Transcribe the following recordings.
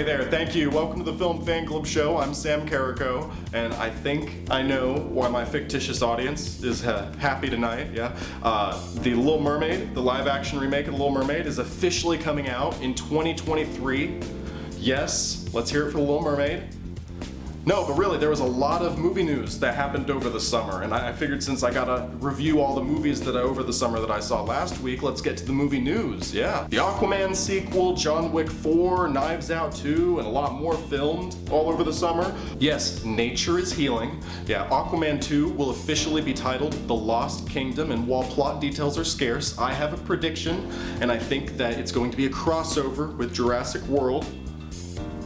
Hey there, thank you. Welcome to the Film Fan Club Show. I'm Sam Carrico, and I think I know why my fictitious audience is happy tonight, yeah? The Little Mermaid, the live-action remake of The Little Mermaid, is officially coming out in 2023. Yes, let's hear it for The Little Mermaid. No, but really, there was a lot of movie news that happened over the summer, and I figured since I gotta review all the movies over the summer that I saw last week, let's get to the movie news, yeah. The Aquaman sequel, John Wick 4, Knives Out 2, and a lot more filmed all over the summer. Yes, nature is healing. Yeah, Aquaman 2 will officially be titled The Lost Kingdom, and while plot details are scarce, I have a prediction, and I think that it's going to be a crossover with Jurassic World.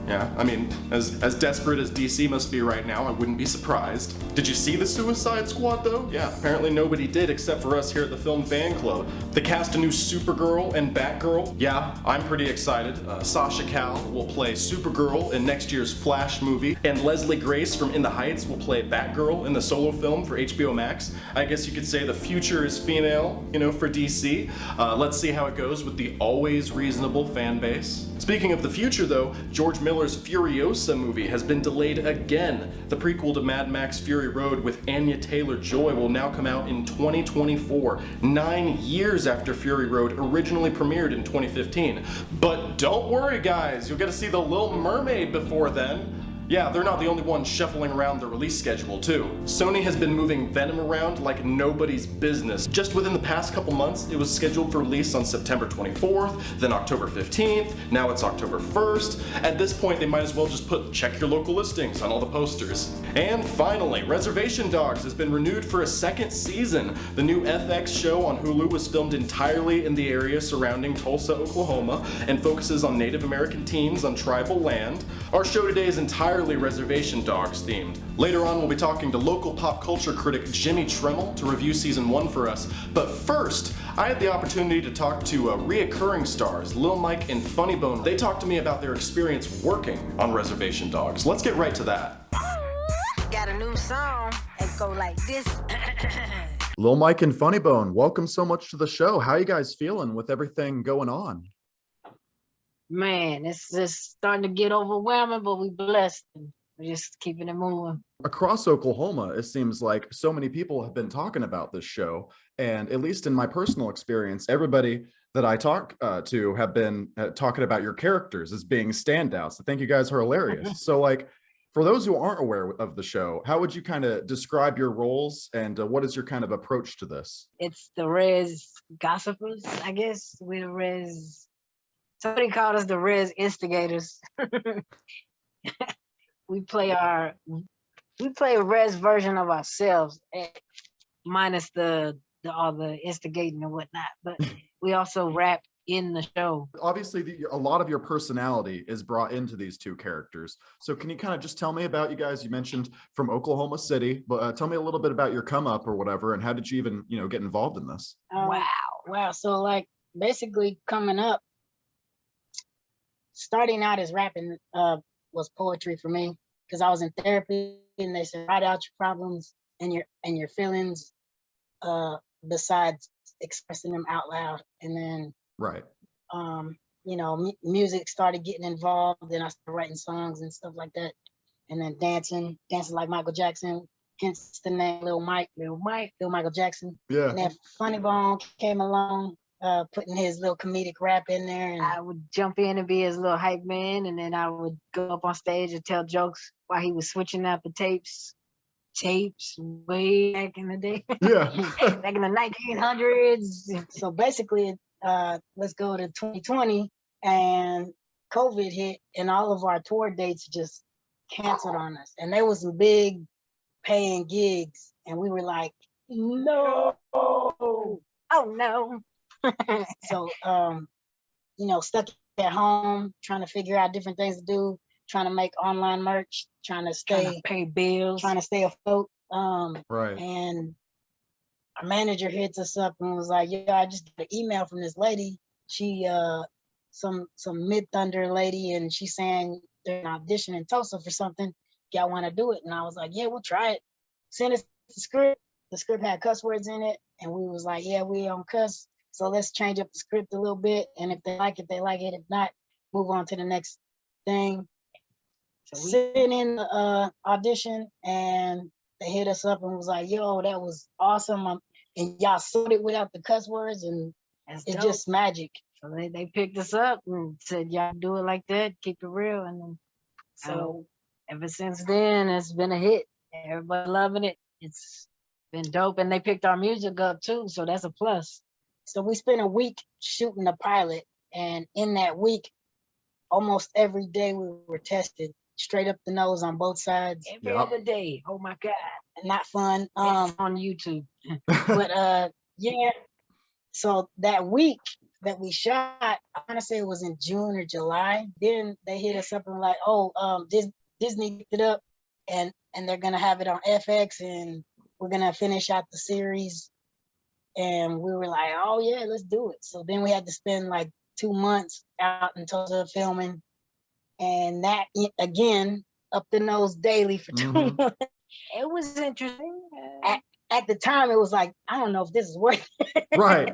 Yeah, I mean, as desperate as DC must be right now, I wouldn't be surprised. Did you see the Suicide Squad though? Yeah, apparently nobody did except for us here at the Film Fan Club. They cast a new Supergirl and Batgirl. Yeah, I'm pretty excited. Sasha Calle will play Supergirl in next year's Flash movie, and Leslie Grace from In the Heights will play Batgirl in the solo film for HBO Max. I guess you could say the future is female, you know, for DC. Let's see how it goes with the always reasonable fan base. Speaking of the future though, George Miller's Furiosa movie has been delayed again. The prequel to Mad Max Fury Road with Anya Taylor-Joy will now come out in 2024, 9 years after Fury Road originally premiered in 2015. But don't worry guys, you'll get to see The Little Mermaid before then. Yeah, they're not the only ones shuffling around the release schedule too. Sony has been moving Venom around like nobody's business. Just within the past couple months, it was scheduled for release on September 24th, then October 15th, now it's October 1st. At this point, they might as well just put check your local listings on all the posters. And finally, Reservation Dogs has been renewed for a second season. The new FX show on Hulu was filmed entirely in the area surrounding Tulsa, Oklahoma, and focuses on Native American teens on tribal land. Our show today is entirely Reservation Dogs themed. Later on, we'll be talking to local pop culture critic Jimmie Tramel to review season 1 for us. But first, I had the opportunity to talk to reoccurring stars, Lil Mike and FunnyBone. They talked to me about their experience working on Reservation Dogs. Let's get right to that. Got a new song and go like this. Lil Mike and FunnyBone, welcome so much to the show. How you guys feeling with everything going on? Man, it's just starting to get overwhelming, but we blessed. We're just keeping it moving. Across Oklahoma, it seems like so many people have been talking about this show. And at least in my personal experience, everybody that I talk to have been talking about your characters as being standouts. I think you guys are hilarious. So like, for those who aren't aware of the show, how would you kind of describe your roles and what is your kind of approach to this? It's the Res Gossipers, I guess. We're the Res... Somebody called us the Res Instigators. we play a Res version of ourselves, minus all the instigating and whatnot. But we also rap in the show. Obviously, a lot of your personality is brought into these two characters. So can you kind of just tell me about you guys? You mentioned from Oklahoma City, but tell me a little bit about your come up or whatever, and how did you even, get involved in this? Wow. So like basically coming up, starting out as rapping was poetry for me because I was in therapy and they said write out your problems and your feelings besides expressing them out loud. And then right, music started getting involved. Then I started writing songs and stuff like that, and then dancing like Michael Jackson. Hence the name Lil Michael Jackson. Yeah. And then FunnyBone came along. Putting his little comedic rap in there, and I would jump in and be his little hype man, and then I would go up on stage and tell jokes while he was switching out the tapes way back in the day. Yeah. Back in the 1900s. So basically, let's go to 2020, and COVID hit, and all of our tour dates just canceled on us, and there was some big paying gigs, and we were like, no, oh no. So, stuck at home, trying to figure out different things to do, trying to make online merch, trying to pay bills, trying to stay afloat. Right. And our manager hits us up and was like, yeah, I just got an email from this lady. She, some Mid-Thunder lady, and she's saying they're an audition in Tulsa for something. Y'all want to do it? And I was like, yeah, we'll try it. Send us the script. The script had cuss words in it. And we was like, yeah, we don't cuss. So let's change up the script a little bit. And if they like it, they like it. If not, move on to the next everything. So we Sitting in the audition, and they hit us up and was like, "Yo, that was awesome!" And y'all sold it without the cuss words, and that's it's dope. just magic. So they picked us up and said, y'all do it like that, keep it real. And then, So ever since then, it's been a hit. Everybody loving it. It's been dope. And they picked our music up too. So that's a plus. so we spent a week shooting the pilot, and in that week, almost every day we were tested straight up the nose on both sides. Every Yep. other day. Oh my God. Not fun. It's on YouTube. But yeah. So that week that we shot, I want to say it was in June or July. Then they hit us up and were like, "Oh, Disney picked it up, and they're gonna have it on FX, and we're gonna finish out the series." And we were like, "Oh yeah, let's do it." So then we had to spend like 2 months out in Tulsa filming, and that again up the nose daily for 2 Mhm. months. It was interesting. At the time, it was like, I don't know if this is worth it. Right.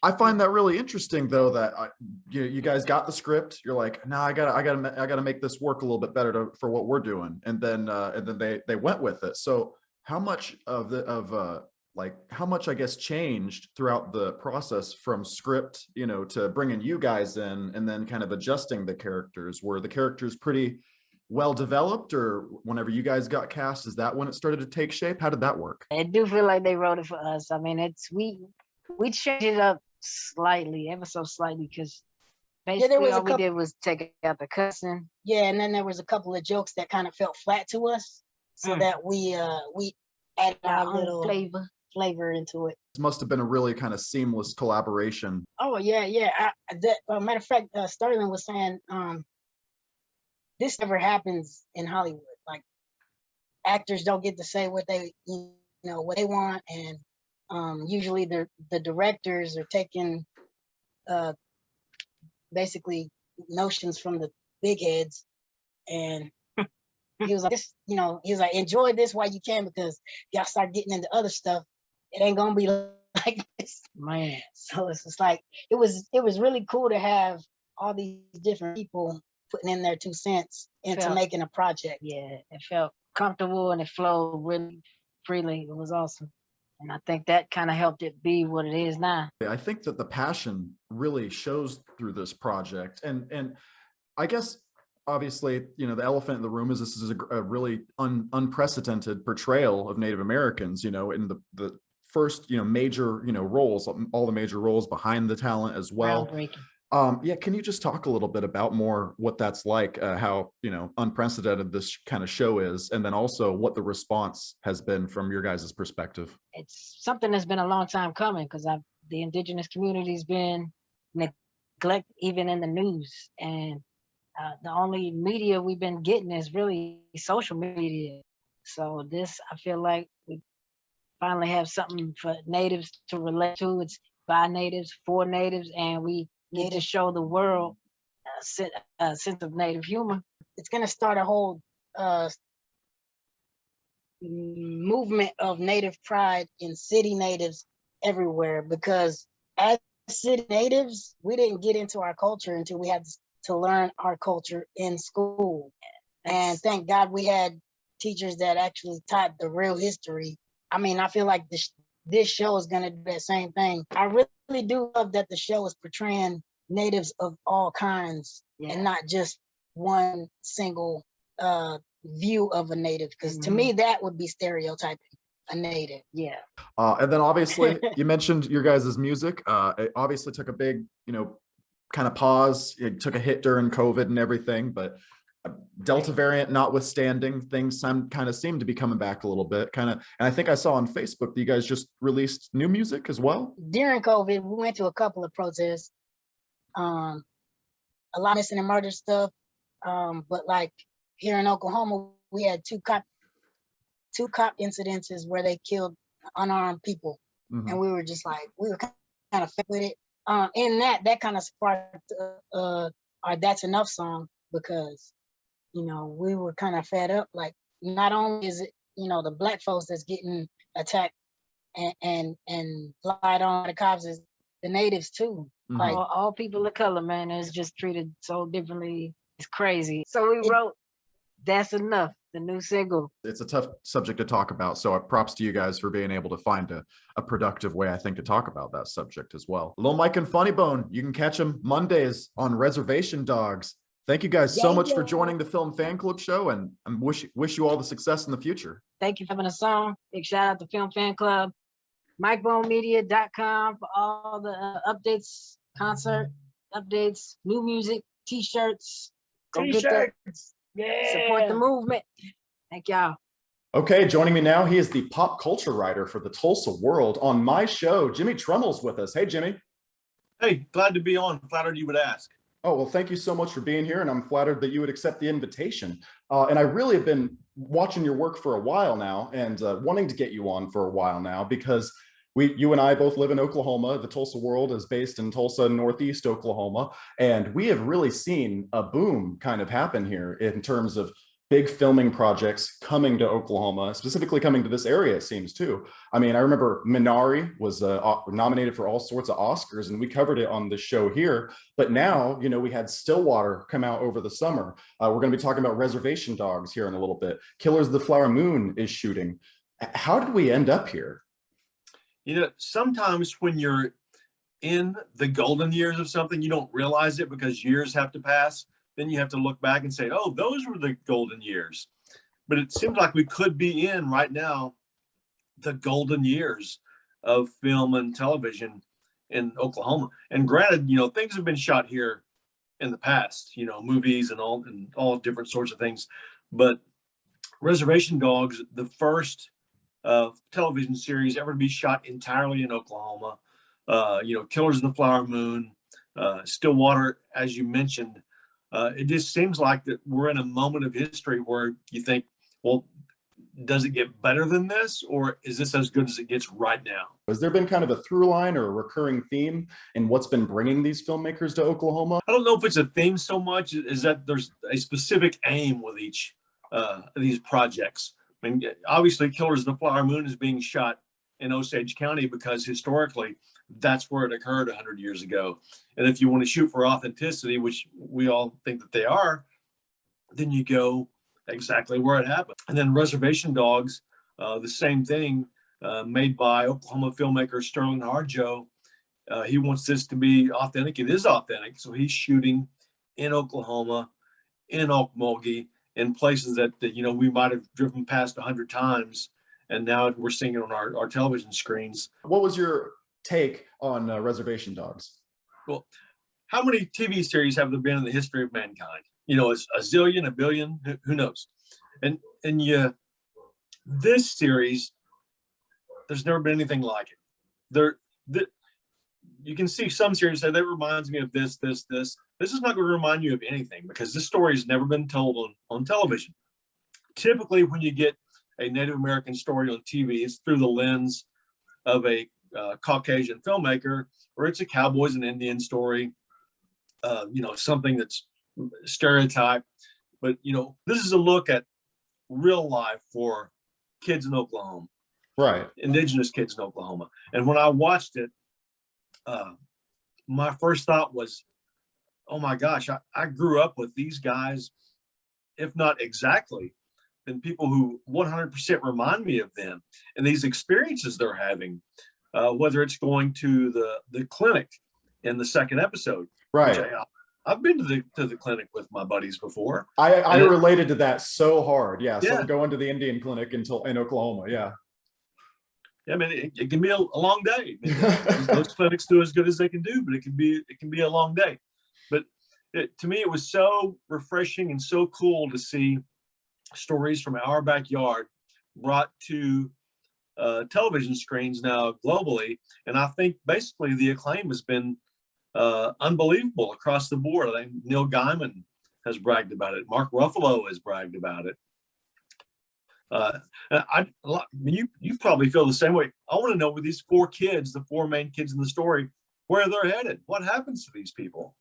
I find that really interesting, though, that you guys got the script. You're like, no, I gotta make this work a little bit better for what we're doing, and then they went with it. So how much how much, I guess, changed throughout the process from script, to bringing you guys in and then kind of adjusting the characters? Were the characters pretty well developed, or whenever you guys got cast, is that when it started to take shape? How did that work? I do feel like they wrote it for us. I mean, we changed it up slightly, ever so slightly, because basically all we did was take out the cussing. Yeah, and then there was a couple of jokes that kind of felt flat to us, so that we added our little flavor into it. This must have been a really kind of seamless collaboration. Oh yeah. Matter of fact, Sterling was saying, this never happens in Hollywood. Like, actors don't get to say what they what they want, and usually the directors are taking basically notions from the big heads, and he was like, this, he was like, enjoy this while you can, because y'all start getting into other stuff, it ain't gonna be like this, man. So it's just like, it was really cool to have all these different people putting in their 2 cents into making a project. Yeah, it felt comfortable and it flowed really freely. It was awesome. And I think that kind of helped it be what it is now. I think that the passion really shows through this project. And I guess, obviously, the elephant in the room is this is a really unprecedented portrayal of Native Americans, in the first, major, roles, all the major roles behind the talent as well. Yeah, can you just talk a little bit about more what that's like, how, unprecedented this kind of show is, and then also what the response has been from your guys' perspective? It's something that's been a long time coming, because the indigenous community's been neglected, even in the news. And the only media we've been getting is really social media. So this, I feel like we finally have something for natives to relate to. It's by natives, for natives, and we need to show the world a sense of native humor. It's going to start a whole movement of native pride in city natives everywhere, because as city natives, we didn't get into our culture until we had to learn our culture in school. And thank God we had teachers that actually taught the real history. I mean, I feel like this show is going to do that same thing. I really do love that the show is portraying natives of all kinds, and not just one single view of a native, because to me that would be stereotyping a native. Yeah. And then obviously you mentioned your guys' music. It obviously took a big, kind of pause. It took a hit during COVID and everything, but Delta variant notwithstanding, things kind of seem to be coming back a little bit. And I think I saw on Facebook that you guys just released new music as well. During COVID, we went to a couple of protests. A lot of missing and murder stuff. But like here in Oklahoma, we had two cop incidences where they killed unarmed people. And we were just like, we were kind of fed with it. In that kind of sparked our That's Enough song, because we were kind of fed up. Like, not only is it the black folks that's getting attacked and lied on by the cops, is the natives too. Like, all people of color, man, is just treated so differently crazy. So we wrote That's Enough, the new single. It's a tough subject to talk about, so props to you guys for being able to find a productive way, I think, to talk about that subject as well. Lil Mike and FunnyBone, you can catch them Mondays on Reservation Dogs. Thank you guys so much for joining the Film Fan Club show, and I wish you all the success in the future. Thank you for having us on. Big shout out to Film Fan Club. MikeBoneMedia.com for all the updates, concert updates, new music, t-shirts. Go get that. Yeah. Support the movement. Thank y'all. Okay, joining me now, he is the pop culture writer for the Tulsa World. On my show, Jimmie Tramel's with us. Hey, Jimmie. Hey, glad to be on. Flattered you would ask. Oh, well, thank you so much for being here, and I'm flattered that you would accept the invitation. And I really have been watching your work for a while now, and wanting to get you on for a while now, because you and I both live in Oklahoma. The Tulsa World is based in Tulsa, Northeast Oklahoma, and we have really seen a boom kind of happen here in terms of big filming projects coming to Oklahoma, specifically coming to this area, it seems too. I mean, I remember Minari was nominated for all sorts of Oscars, and we covered it on the show here. But now, you know, we had Stillwater come out over the summer. We're going to be talking about Reservation Dogs here in a little bit. Killers of the Flower Moon is shooting. How did we end up here? You know, sometimes when you're in the golden years of something, you don't realize it because years have to pass. Then you have to look back and say, oh, those were the golden years. But it seems like we could be in right now the golden years of film and television in Oklahoma. And granted, you know, things have been shot here in the past, you know, movies and all different sorts of things. But Reservation Dogs, the first television series ever to be shot entirely in Oklahoma. You know, Killers of the Flower Moon, Stillwater, as you mentioned. It just seems like that we're in a moment of history where you think, well, does it get better than this, or is this as good as it gets right now? Has there been kind of a through line or a recurring theme in what's been bringing these filmmakers to Oklahoma? I don't know if it's a theme so much as that there's a specific aim with each of these projects. I mean, obviously, Killers of the Flower Moon is being shot in Osage County because historically, that's where it occurred 100 years ago. And if you want to shoot for authenticity, which we all think that they are, then you go exactly where it happened. And then Reservation Dogs, the same thing, made by Oklahoma filmmaker Sterling Harjo. He wants this to be authentic. It is authentic. So he's shooting in Oklahoma, in Okmulgee, in places that you know, we might have driven past 100 times. And now we're seeing it on our television screens. What was your take on Reservation Dogs? Well, how many TV series have there been in the history of mankind? You know, it's a zillion, a billion, who knows? And this series, there's never been anything like it. You can see some series say that reminds me of this. This is not going to remind you of anything because this story has never been told on television. Typically, when you get a Native American story on TV, it's through the lens of a Caucasian filmmaker, or it's a cowboys and Indian story, you know, something that's stereotyped. But, you know, this is a look at real life for kids in Oklahoma, right? Indigenous kids in Oklahoma. And when I watched it, my first thought was, oh my gosh, I grew up with these guys, if not exactly, then people who 100% remind me of them and these experiences they're having, whether it's going to the clinic in the second episode. Right. I've been to the clinic with my buddies before. I related to that so hard. Yeah. Yeah. So going to the Indian clinic in Oklahoma. Yeah. Yeah, I mean, it can be a long day. I mean, those clinics do as good as they can do, but it can be a long day. But to me, it was so refreshing and so cool to see stories from our backyard brought to television screens now globally. And I think basically the acclaim has been unbelievable across the board. I think Neil Gaiman has bragged about it. Mark Ruffalo has bragged about it. You probably feel the same way. I want to know with these four kids, the four main kids in the story, where they're headed. What happens to these people?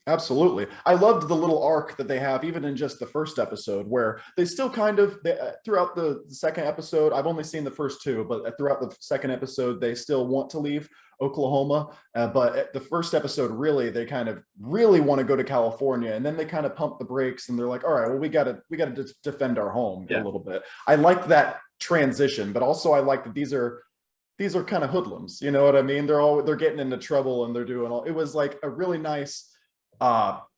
Absolutely. I loved the little arc that they have, even in just the first episode, where they still kind of, throughout the second episode, I've only seen the first two, but throughout the second episode, they still want to leave Oklahoma. But at the first episode, really, they kind of really want to go to California. And then they kind of pump the brakes and they're like, all right, well, we got to defend our home a little bit. I like that transition, but also I like that these are kind of hoodlums. You know what I mean? They're getting into trouble and they're doing all, it was like a really nice, like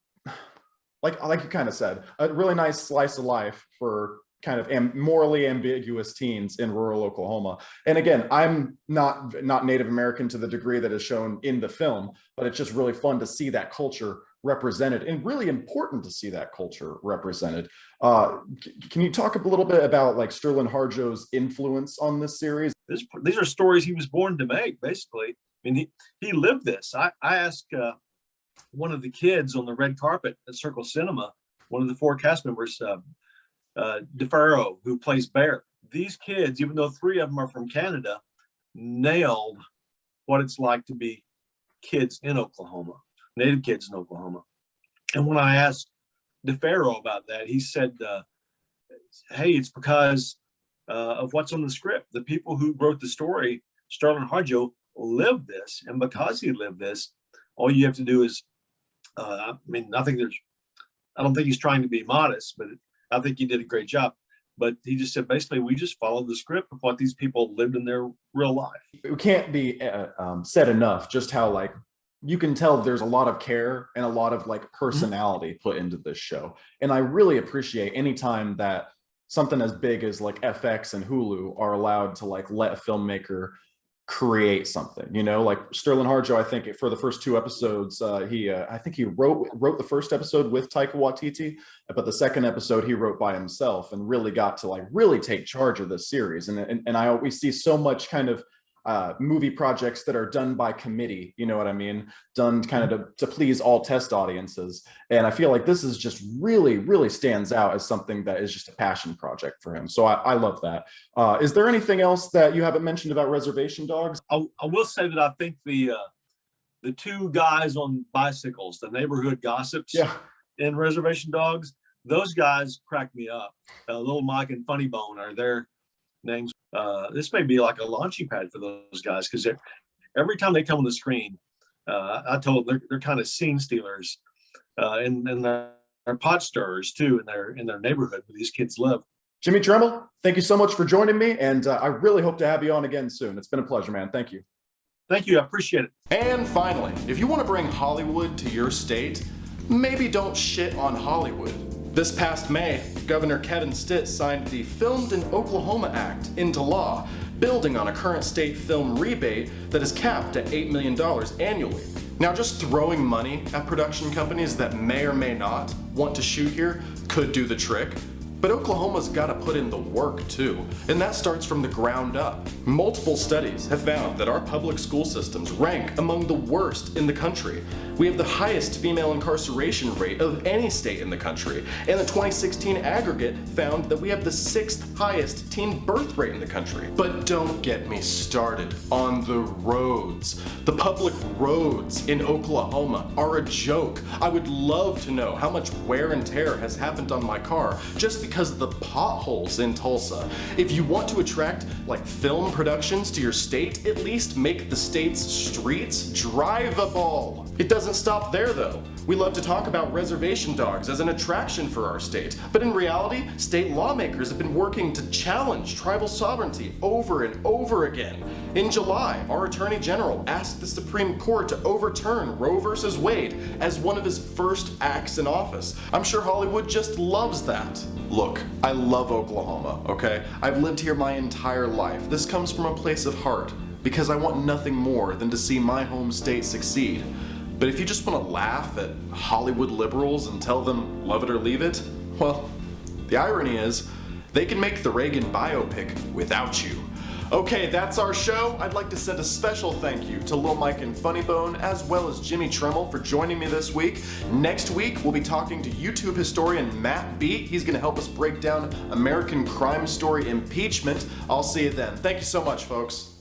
you kind of said, a really nice slice of life for kind of morally ambiguous teens in rural Oklahoma. And again, I'm not Native American to the degree that is shown in the film, but it's just really fun to see that culture represented, and really important to see that culture represented. Can you talk a little bit about like Sterling Harjo's influence on this series? These are stories he was born to make, basically. I mean, he lived this. I asked one of the kids on the red carpet at Circle Cinema, one of the 4 cast members, DeFaro, who plays Bear. These kids, even though 3 of them are from Canada, nailed what it's like to be kids in Oklahoma, Native kids in Oklahoma. And when I asked DeFaro about that, he said, hey, it's because of what's on the script. The people who wrote the story, Sterling Harjo, lived this. And because he lived this, all you have to do is, I don't think he's trying to be modest, but I think he did a great job. But he just said, basically, we just followed the script of what these people lived in their real life. It can't be said enough just how, like, you can tell there's a lot of care and a lot of like personality put into this show. And I really appreciate any time that something as big as like FX and Hulu are allowed to like let a filmmaker create something, you know, like Sterling Harjo. I think for the first 2 episodes, I think he wrote the first episode with Taika Waititi, but the second episode he wrote by himself and really got to like really take charge of this series. And I always see so much kind of movie projects that are done by committee, you know what I mean, done kind of to please all test audiences. And I feel like this is just really stands out as something that is just a passion project for him. So I love that. Is there anything else that you haven't mentioned about Reservation Dogs? I will say that I think the 2 guys on bicycles, the neighborhood gossips in Reservation Dogs, those guys crack me up. Little Mike and FunnyBone are their names. This may be like a launching pad for those guys, because every time they come on the screen, I told them they're kind of scene stealers, and they're pot stirrers too in their neighborhood where these kids live. Jimmie Tramel, thank you so much for joining me, and I really hope to have you on again soon. It's been a pleasure, man. Thank you. Thank you. I appreciate it. And finally, if you want to bring Hollywood to your state, maybe don't shit on Hollywood. This past May, Governor Kevin Stitt signed the Filmed in Oklahoma Act into law, building on a current state film rebate that is capped at $8 million annually. Now, just throwing money at production companies that may or may not want to shoot here could do the trick. But Oklahoma's got to put in the work too, and that starts from the ground up. Multiple studies have found that our public school systems rank among the worst in the country. We have the highest female incarceration rate of any state in the country, and the 2016 aggregate found that we have the 6th highest teen birth rate in the country. But don't get me started on the roads. The public roads in Oklahoma are a joke. I would love to know how much wear and tear has happened on my car just because of the potholes in Tulsa. If you want to attract like film productions to your state, at least make the state's streets drivable. It doesn't stop there though. We love to talk about Reservation Dogs as an attraction for our state, but in reality, state lawmakers have been working to challenge tribal sovereignty over and over again. In July, our Attorney General asked the Supreme Court to overturn Roe v. Wade as one of his first acts in office. I'm sure Hollywood just loves that. Look, I love Oklahoma, okay? I've lived here my entire life. This comes from a place of heart, because I want nothing more than to see my home state succeed. But if you just want to laugh at Hollywood liberals and tell them love it or leave it, well, the irony is they can make the Reagan biopic without you. Okay, that's our show. I'd like to send a special thank you to Lil Mike and FunnyBone, as well as Jimmie Tramel for joining me this week. Next week, we'll be talking to YouTube historian Matt Beat. He's going to help us break down American Crime Story impeachment. I'll see you then. Thank you so much, folks.